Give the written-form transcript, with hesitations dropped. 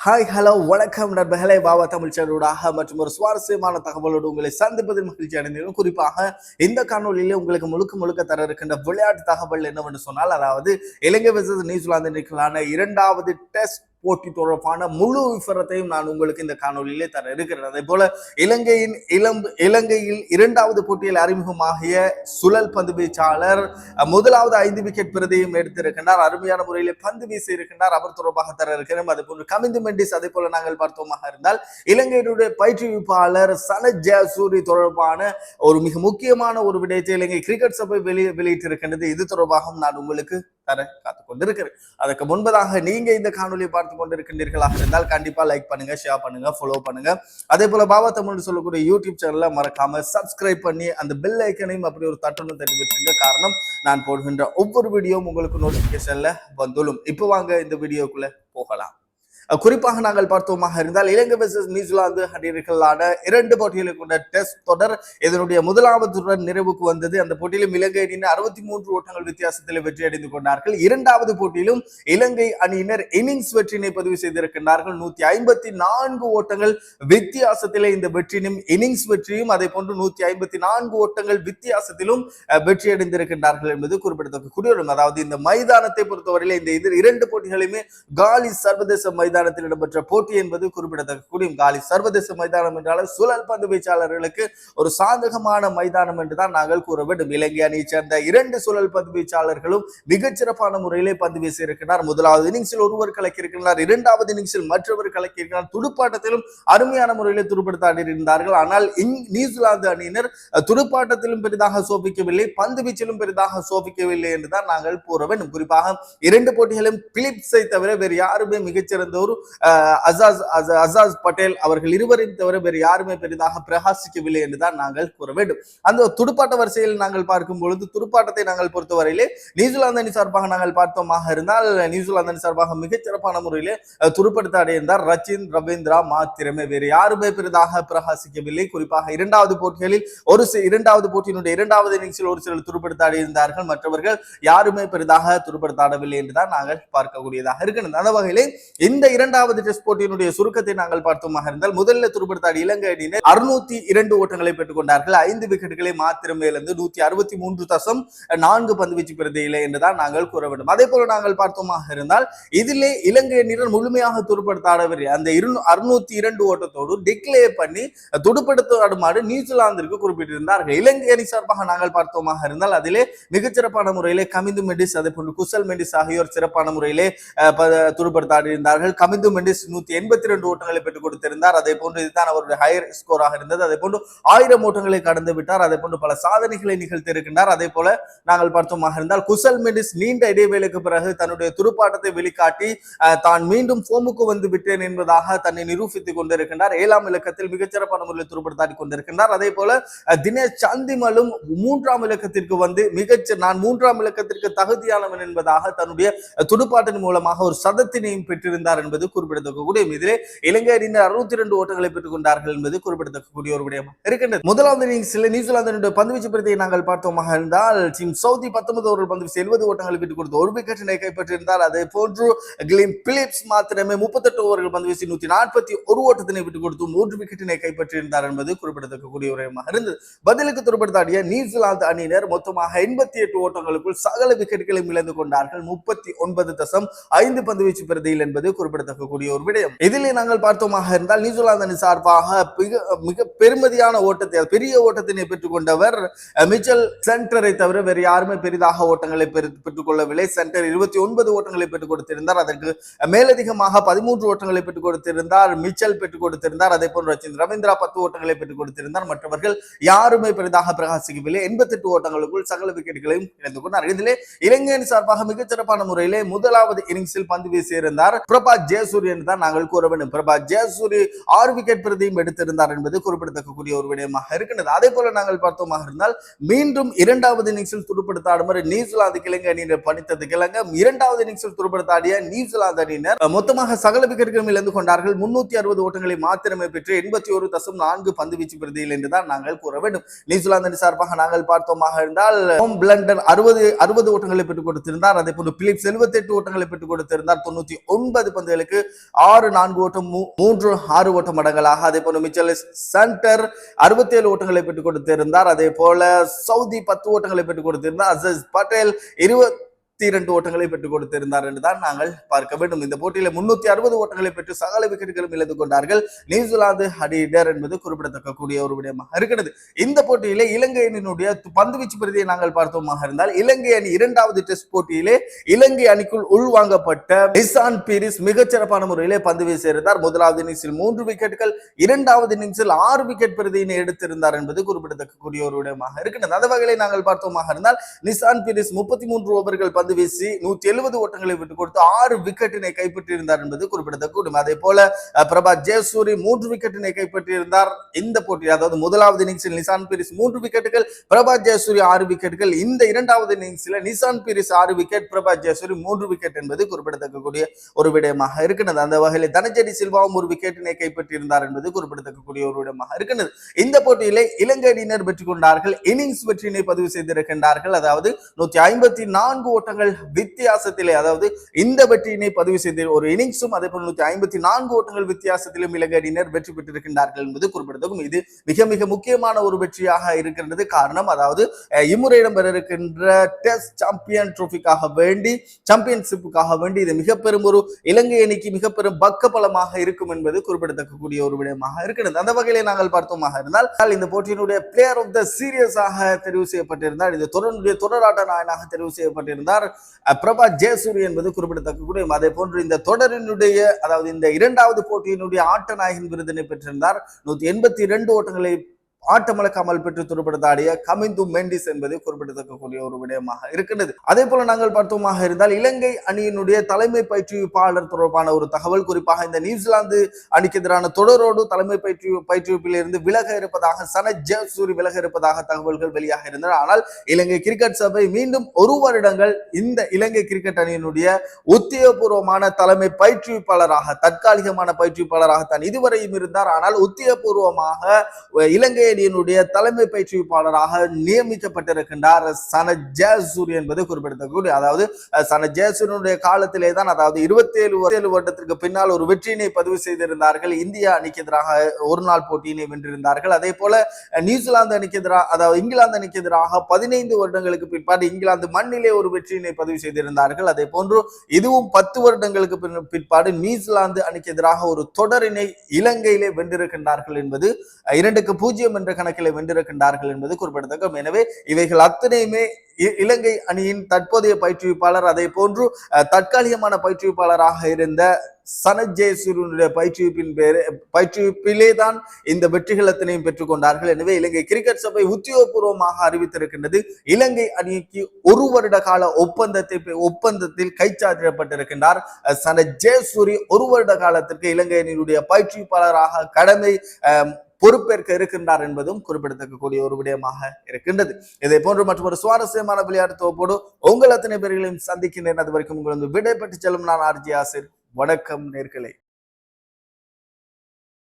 Hi hello வணக்கம் நண்பர்களே. பாபா தமிழ் சேனலோடாக மற்றும் ஒரு சுவாரஸ்யமான தகவலோடு உங்களை சந்திப்பதில் மகிழ்ச்சி அடைந்தேன். குறிப்பாக இந்த காணொலியிலே உங்களுக்கு முழுக்க முழுக்க தர இருக்கின்ற விளையாட்டு தகவல் என்னவென்று சொன்னால், அதாவது இலங்கை வெர்சஸ் நியூசிலாந்து அணிக்கான இரண்டாவது டெஸ்ட் போட்டி தொடர்பான முழு விவரத்தையும் நான் உங்களுக்கு இந்த காணொலியிலே தர இருக்கிறேன். அதே போல இலங்கையில் இரண்டாவது போட்டியில் அறிமுகமாகிய சுழல் பந்து வீச்சாளர் முதலாவது 5 விக்கெட் பிரதியும் எடுத்திருக்கின்றார். அருமையான முறையிலே பந்து வீசி இருக்கின்றார். அவர் தொடர்பாக தர இருக்கிறோம். அதே போன்று கமிந்து மெண்டிஸ், அதே போல நாங்கள் பார்த்தோமாக இருந்தால் இலங்கையினுடைய பயிற்றுவிப்பாளர் சனத் ஜெயசூரிய தொடர்பான ஒரு மிக முக்கியமான ஒரு விடயத்தை இலங்கை கிரிக்கெட் சபை வெளியிட்டிருக்கின்றது. இது தொடர்பாகவும் நான் உங்களுக்கு தர காத்துக் கொண்டிருக்கிறேன். அதற்கு முன்பதாக நீங்க இந்த காணொலியை பார்த்து கொண்டிருக்கின்றீர்களாக இருந்தால் கண்டிப்பா லைக் பண்ணுங்க, ஷேர் பண்ணுங்க, ஃபாலோ பண்ணுங்க. அதே போல பாபா தமிழ் சொல்லக்கூடிய யூடியூப் சேனல்ல மறக்காம சப்ஸ்கிரைப் பண்ணி அந்த பெல் ஐக்கனையும் அப்படி ஒரு தட்டணும் தட்டி விட்டுருங்க. காரணம், நான் போடுகின்ற ஒவ்வொரு வீடியோவும் உங்களுக்கு நோட்டிபிகேஷன்ல வந்துடும். இப்போ வாங்க இந்த வீடியோக்குள்ள போகலாம். குறிப்பாக நாங்கள் பார்த்தோமாக இருந்தால் இலங்கை வெர்சஸ் நியூசிலாந்து அணிகளான 2 போட்டிகளை கொண்ட டெஸ்ட் தொடர் இதனுடைய முதலாவது நிறைவுக்கு வந்தது. அந்த போட்டியிலும் இலங்கை அணியினர் 63 ஓட்டங்கள் வித்தியாசத்தில் வெற்றி அடைந்து கொண்டார்கள். இரண்டாவது போட்டியிலும் இலங்கை அணியினர் இன்னிங்ஸ் வெற்றியினை பதிவு செய்திருக்கின்றார்கள். 154 ஓட்டங்கள் வித்தியாசத்திலே இந்த வெற்றியும் இன்னிங்ஸ் வெற்றியும் அதே போன்று 154 ஓட்டங்கள் வித்தியாசத்திலும் வெற்றி அடைந்திருக்கின்றார்கள் என்பது குறிப்பிடத்தக்க. அதாவது இந்த மைதானத்தை பொறுத்தவரையில் இந்த 2 போட்டிகளுமே காலி சர்வதேச மைதானத்தில் இடம்பெற்ற போட்டி என்பது குறிப்பிடத்தக்க. காலி சர்வதேச மைதானம் என்றால் சுழல் பந்து வீச்சாளர்களுக்கு ஒரு சாதகமான மைதானம் என்றுதான் நாங்கள் கூற வேண்டும். இலங்கை அணியை சேர்ந்த 2 சுழல் பந்து வீச்சாளர்களும் மிகச்சிறப்பான முறையிலே பந்து வீசி இருக்கிறார். முதலாவது இன்னிங்ஸில் ஒருவர் கலக்கியிருக்கிறார், இரண்டாவது இன்னிங்ஸில் மற்றவர் கலக்கியிருக்கிறார். துடுப்பாட்டத்திலும் அருமையான முறையிலே துடுப்படுத்த இருந்தார்கள். ஆனால் நியூசிலாந்து அணியினர் துடுப்பாட்டத்திலும் பெரிதாக சோபிக்கவில்லை, பந்து வீச்சிலும் பெரிதாக சோபிக்கவில்லை என்றுதான் நாங்கள் கூற வேண்டும். குறிப்பாக 2 போட்டிகளும் பிலிப்ஸை தவிர வேறு யாருமே மிகச்சிறந்த அசாஸ் பட்டேல் அவர்கள் இருவரையும் தவிர வேறு யாருமே பெரிதாக பிரகாசிக்கவில்லை என்றுதான் நாங்கள் கூற வேண்டும். அந்த துடுப்பாட்ட வரிசையில் நாங்கள் பார்க்கும் பொழுது துடுப்பாட்டத்தை நாங்கள் பொறுத்தவரையிலே நியூசிலாந்து அணி சார்பாக நாங்கள் பார்த்தோமாக இருந்தால் நியூசிலாந்து அணி சார்பாக மிகச்சிறப்பான முறையிலே துடுப்படுத்த அடைந்தார் ரச்சின் ரவீந்திரா மாத்திரமே, வேறு யாருமே பெரிதாக பிரகாசிக்கவில்லை. குறிப்பாக இரண்டாவது போட்டியினுடைய இரண்டாவது இன்னிங்ஸில் ஒரு சிலர் துடுப்படுத்த அடைந்தார்கள், மற்றவர்கள் யாருமே பெரிதாக துடுப்படுத்த ஆடவில்லை என்றுதான் நாங்கள் பார்க்கக்கூடியதாக இருக்கிறது. அந்த வகையிலே இந்த இரண்டாவது டெஸ்ட் போட்டியினுடைய சுருக்கத்தை நாங்கள் பார்த்தோமாக இருந்தால் முதலில் துடுப்படுத்த இலங்கை அணியினர் 602 ஓட்டங்களை பெற்றுக் கொண்டார்கள். 5 விக்கெட்டுகளை மாத்திரமே இழந்து 163.4 பந்து வீச்சு பிரதியில்லை என்றுதான் நாங்கள் கூற வேண்டும். அதே போல நாங்கள் பார்த்தோமாக இருந்தால் இதிலே இலங்கை அணியினர் முழுமையாக துடுப்படுத்த ஆடவில்லை. அந்த 602 ஓட்டத்தோடு டிக்ளேர் பண்ணி துடுப்படுத்த ஆடுமாறு நியூசிலாந்திற்கு குறிப்பிட்டிருந்தார்கள். இலங்கை அணி சார்பாக நாங்கள் பார்த்தோமாக இருந்தால் அதிலே மிகச்சிறப்பான முறையிலே கமிந்து மெண்டிஸ் அதே போன்று குசல் மெண்டிஸ் ஆகியோர் சிறப்பான முறையிலே துடுப்படுத்த ஆடியிருந்தார்கள். கமிந்து மெண்டிஸ் 182 ஓட்டங்களை பெற்றுக் கொடுத்திருந்தார். அதே போன்று இதுதான் அவருடைய ஹையர் ஸ்கோராக இருந்தது. அதே போன்று 1000 ஓட்டங்களை கடந்து விட்டார். அதே போன்று பல சாதனைகளை நிகழ்த்தி இருக்கின்றார். அதே போல நாங்கள் பார்த்தோமாக இருந்தால் குசல் மெண்டிஸ் நீண்ட இடைவேளைக்கு பிறகு தன்னுடைய துடுப்பாட்டத்தை வெளிக்காட்டி தான் மீண்டும் போமுக்கு வந்து விட்டேன் என்பதாக தன்னை நிரூபித்துக் கொண்டிருக்கின்றார். 7ஆம் இலக்கத்தில் மிகச்சிறப்பான முறையில் துடுப்படுத்தாடி கொண்டிருக்கின்றார். அதே போல தினேஷ் சந்திமலும் 3ஆம் இலக்கத்திற்கு வந்து நான் 3ஆம் இலக்கத்திற்கு தகுதியானவன் என்பதாக தன்னுடைய துடுப்பாட்டின் மூலமாக ஒரு சதத்தினையும் பெற்றிருந்தார் என்பது குறிப்பிடத்தக்கக்கூடிய. இதிலே இலங்கை அணியினர் 62 ஓட்டங்களை பெற்றுக் கொண்டார்கள் என்பது குறிப்பிடத்தக்கக்கூடிய ஒரு விடயம் இருக்கின்றது. முதலாவது இன்னிங்ஸில் நியூசிலாந்து பந்துவீச்சு பிரதியை நாங்கள் பார்த்தோமாக இருந்தால் டீம் சவுதி 19 ஓவர்கள் பந்து வீசி 70 ஓட்டங்களை பெற்றுக் கொடுத்து 1 விக்கெட்டினை கைப்பற்றியிருந்தார். அதே போன்று கிளீன் பிலிப்ஸ் மாத்திரமே 38 ஓவர்கள் பந்து வீசி 141 ஓட்டத்தினை விட்டுக் கொடுத்து 3 விக்கெட்டினை கைப்பற்றியிருந்தார் என்பது குறிப்பிடத்தக்கக்கூடிய ஒரு விடயமாக இருந்தது. பதிலுக்கு துடுப்படுத்தாடிய நியூசிலாந்து அணியினர் மொத்தமாக 88 ஓட்டங்களுக்குள் சகல விக்கெட்டுகளையும் இழந்து கொண்டார்கள். 39.5 பந்து வீச்சு பிரதியில் என்பது குறிப்பிடத்தக்கக்கூடிய ஒரு விடயம். இதிலே நாங்கள் பார்த்தோமாக இருந்தால் நியூசிலாந்து அணி சார்பாக மிக பெருமதியான ஓட்டத்தை பெரிய ஓட்டத்தினை பெற்றுக் கொண்டவர் மிச்சல் சென்டரை தவிர வேறு யாருமே பெரிதாக ஓட்டங்களை பெற்றுக் கொள்ளவில்லை. சென்டர் 29 ஓட்டங்களை பெற்றுக் கொடுத்திருந்தார். அதற்கு மேலதிகமாக 13 ஓட்டங்களை பெற்றுக் கொடுத்திருந்தார். மிச்சல் பெற்றுக் கொடுத்திருந்தார். அதே போன்று ரச்சின் ரவீந்திரா 10 ஓட்டங்களை பெற்றுக் கொடுத்திருந்தார். மற்றவர்கள் யாருமே பெரிதாக பிரகாசிக்கவில்லை. 88 ஓட்டங்களுக்குள் சகல விக்கெட்டுகளையும் இழந்து கொண்டார். இதிலே இலங்கை அணி சார்பாக மிகச்சிறப்பான முறையிலே முதலாவது இன்னிங்ஸில் பந்து வீசியிருந்தார் பிரபாத் ஜெயசூரிய என்று தான் நாங்கள் கூற வேண்டும். பிரபாத் ஜெயசூரிய 6 விக்கெட் பிரதியும் எடுத்திருந்தார் என்பது குறிப்பிடத்தக்கக்கூடிய ஒரு விடயமாக இருக்கிறது. அதே போல நாங்கள் பார்த்தோமாக இருந்தால் மீண்டும் இரண்டாவது இன்னிங்ஸில் துடுப்படுத்த ஆடுமாறு நியூசிலாந்து இலங்கை அணியினர் பணித்தது கிழங்க. இரண்டாவது இன்னிங்ஸில் துடுப்படுத்த ஆடிய நியூசிலாந்து அணியினர் மொத்தமாக சகல விக்கெட்டுகளும் இழந்து கொண்டார்கள். 360 ஓட்டங்களை மாத்திரமே பெற்று 81.4 பந்து வீச்சு பிரதியில் என்றுதான் நாங்கள் கூற வேண்டும். நியூசிலாந்து அணி சார்பாக நாங்கள் பார்த்தோமாக இருந்தால் பிளண்டன் 60 ஓட்டங்களை பெற்றுக் கொடுத்திருந்தார். அதே போன்று பிலிப்ஸ் 78 ஓட்டங்களை பெற்றுக் கொடுத்திருந்தார். 99 பந்து பந்துகளுக்கு 6-4 ஓட்டம் 3-6 ஓட்டம் அடங்கலாக. அதே போல மிச்சல் சென்டர் 67 ஓட்டங்களை பெற்றுக் கொடுத்திருந்தார். அதே போல சவுதி 10 ஓட்டங்களை பெற்றுக் கொடுத்திருந்தார். அசஸ் பட்டேல் 22 ஓட்டங்களை பெற்றுக் கொடுத்திருந்தார் என்றுதான் நாங்கள் பார்க்க வேண்டும். இந்த போட்டியில 360 ஓட்டங்களை பெற்று சகல விக்கெட்டுகளும் இழந்து கொண்டார்கள் நியூசிலாந்து அணியினர் என்பது குறிப்பிடத்தக்க கூடிய ஒரு விடயமாக இருக்கிறது. இந்த போட்டியிலே இலங்கை அணியினுடைய பந்துவீச்சு பிரதியை நாங்கள் பார்த்தோமாக இருந்தால் இலங்கை அணி 2வது டெஸ்ட் போட்டியிலே இலங்கை அணிக்குள் உள்வாங்கப்பட்ட நிசான் பீரிஸ் மிகச்சிறப்பான முறையிலே பந்து வீசியிருந்தார். 1வது இன்னிங்ஸில் 3 விக்கெட்டுகள், 2வது இன்னிங்ஸில் 6 விக்கெட் பிரதியினை எடுத்திருந்தார் என்பது குறிப்பிடத்தக்க கூடிய ஒரு விடயமாக இருக்கிறது. அந்த வகையிலே நாங்கள் பார்த்தோமாக இருந்தால் நிசான் பீரிஸ் 33 ஓவர்கள் பந்து வீசி 170 ஓட்டங்களை விட்டுக் கொடுத்து 6 விக்கெட்டினை கைப்பற்றியிருந்தார் என்பது குறிப்பிடத்தக்க. அதே போல பிரபா ஜெயசூரி 3 விக்கெட்டினை கைப்பற்றியிருந்தார் இந்த போட்டி. அதாவது 1வது இன்னிங்ஸில் நிசான் பீரிஸ் 3 விக்கெட்டுகள், பிரபா ஜெயசூரி 6 விக்கெட்டுகள். இந்த 2வது இன்னிங்ஸில் நிசான் பீரிஸ் 6 விக்கெட், பிரபா ஜெயசூரி 3 விக்கெட் என்பது குறிப்பிடத்தக்க கூடிய ஒரு விடயமாக இருக்கிறது. அந்த வகையில் தனஞ்செடி சில்வாவும் 1 விக்கெட்டினை கைப்பற்றியிருந்தார் என்பது குறிப்பிடத்தக்க கூடிய ஒரு விடயமாக இருக்கிறது. இந்த போட்டியிலே இலங்கை அணியினர் வெற்றி கொண்டார்கள். இன்னிங்ஸ் வெற்றியினை பதிவு செய்திருக்கின்றார்கள். அதாவது 154 ஓட்டங்கள் வித்தியாசத்திலே, அதாவது இந்த வெற்றியினை பதிவு செய்த ஒரு இன்னிங்ஸும் அதே போல 154 ஓட்டங்கள் வித்தியாசத்திலும் இலங்கை அணியினர் வெற்றி பெற்றிருக்கின்றார்கள் என்பது குறிப்பிடத்தக்கும். இது மிக மிக முக்கியமான ஒரு வெற்றியாக இருக்கிறது. காரணம், அதாவது இம்முறை இடம்பெற இருக்கின்ற டெஸ்ட் சாம்பியன் ட்ரோஃபிக்காக வேண்டி, சாம்பியன்ஷிப்புக்காக வேண்டி இது மிக பெரும் ஒரு இலங்கை அணிக்கு மிக பெரும் பக்கபலமாக இருக்கும் என்பது குறிப்பிடத்தக்க கூடிய ஒரு விடயமாக இருக்கிறது. அந்த வகையிலே நாங்கள் பார்த்தோமாக இருந்தால் இந்த போட்டியினுடைய பிளேயர் ஆஃப் த சீரியஸாக தெரிவு செய்யப்பட்டிருந்தார். இந்த தொடருடைய தொடராட்ட நாயனாக தெரிவு செய்யப்பட்டிருந்தார் பிரபா ஜெயசூரி என்பது குறிப்பிடத்தக்க. அதே போன்று இந்த தொடரினுடைய, அதாவது இந்த 2வது போட்டியினுடைய ஆட்ட நாயகன் விருதினை பெற்றிருந்தார். 182 ஓட்டங்களை ஆட்டமிழக்காமல் பெற்று துடுப்படுத்தாடிய கமிந்து மெண்டிஸ் என்பது குறிப்பிடத்தக்கக்கூடிய ஒரு விடயமாக இருக்கிறது. அதே போல நாங்கள் பார்த்தோமாக இருந்தால் இலங்கை அணியினுடைய தலைமை பயிற்றுவிப்பாளர் தொடர்பான ஒரு தகவல், குறிப்பாக இந்த நியூசிலாந்து அணிக்கு எதிரான தொடரோடு தலைமை பயிற்றுவிப்பில் இருந்து விலக இருப்பதாக, சனத் ஜெயசூரி விலக இருப்பதாக தகவல்கள் வெளியாக இருந்தன. ஆனால் இலங்கை கிரிக்கெட் சபை மீண்டும் 1 வருடங்கள் இந்த இலங்கை கிரிக்கெட் அணியினுடைய உத்தியோகபூர்வமான தலைமை பயிற்றுவிப்பாளராக, தற்காலிகமான பயிற்றுவிப்பாளராக தான் இதுவரையும் இருந்தார். ஆனால் உத்தியோகபூர்வமாக இலங்கை அணியினுடைய தலைமை பயிற்றுவிப்பாளராக நியமிக்கப்பட்டிருக்கின்றார் சனத் ஜெயசூரி என்பது குறிப்பிடத்தக்க. அதாவது சனத் ஜெயசூரியுடைய காலத்திலே தான், அதாவது 27 வருடத்திற்கு பின்னால் ஒரு வெற்றியினை பதிவு செய்திருந்தார்கள். இந்தியா அணிக்கு எதிராக ஒரு நாள் போட்டியினை வென்றிருந்தார்கள். அதே போல நியூசிலாந்து அணிக்கு எதிராக, அதாவது இங்கிலாந்து அணிக்கு எதிராக 15 வருடங்களுக்கு பிற்பாடு இங்கிலாந்து மண்ணிலே ஒரு வெற்றியினை பதிவு செய்திருந்தார்கள். அதே போன்று இதுவும் 10 வருடங்களுக்கு பிற்பாடு நியூசிலாந்து அணிக்கு எதிராக ஒரு தொடரினை இலங்கையிலே வென்றிருக்கின்றார்கள் என்பது 2-0 என்ற கணக்கில் வென்றிருக்கின்றார்கள் என்பது குறிப்பிடத்தக்க. எனவே இவைகள் அத்தனையுமே இலங்கை அணியின் தற்போதைய பயிற்றுவிப்பாளர், அதே போன்று தற்காலிகமான பயிற்றுவிப்பாளராக இருந்த சனத் ஜெயசூரியனுடைய பயிற்றுவிப்பிலே தான் இந்த வெற்றிகள் அத்தனையும் பெற்றுக் கொண்டார்கள். எனவே இலங்கை கிரிக்கெட் சபை உத்தியோகபூர்வமாக அறிவித்திருக்கின்றது இலங்கை அணிக்கு 1 வருட கால ஒப்பந்தத்தில் கைச்சாத்திடப்பட்டிருக்கின்றார் சனத் ஜெயசூரி. 1 வருட காலத்திற்கு இலங்கை அணியினுடைய பயிற்றுவிப்பாளராக கடமை பொறுப்பேற்க இருக்கின்றார் என்பதும் குறிப்பிடத்தக்க ஒரு விடயமாக இருக்கின்றது. இதை போன்று மற்றொரு சுவாரஸ்யமான விளையாட்டு தொகுப்போடு உங்கள் அத்தனை பேர்களையும் சந்திக்கின்றேன். அது வரைக்கும் உங்களுக்கு விடைபெற்று செல்லும் நான் ஆர்ஜி ஆசிர். வணக்கம் நேர்களே.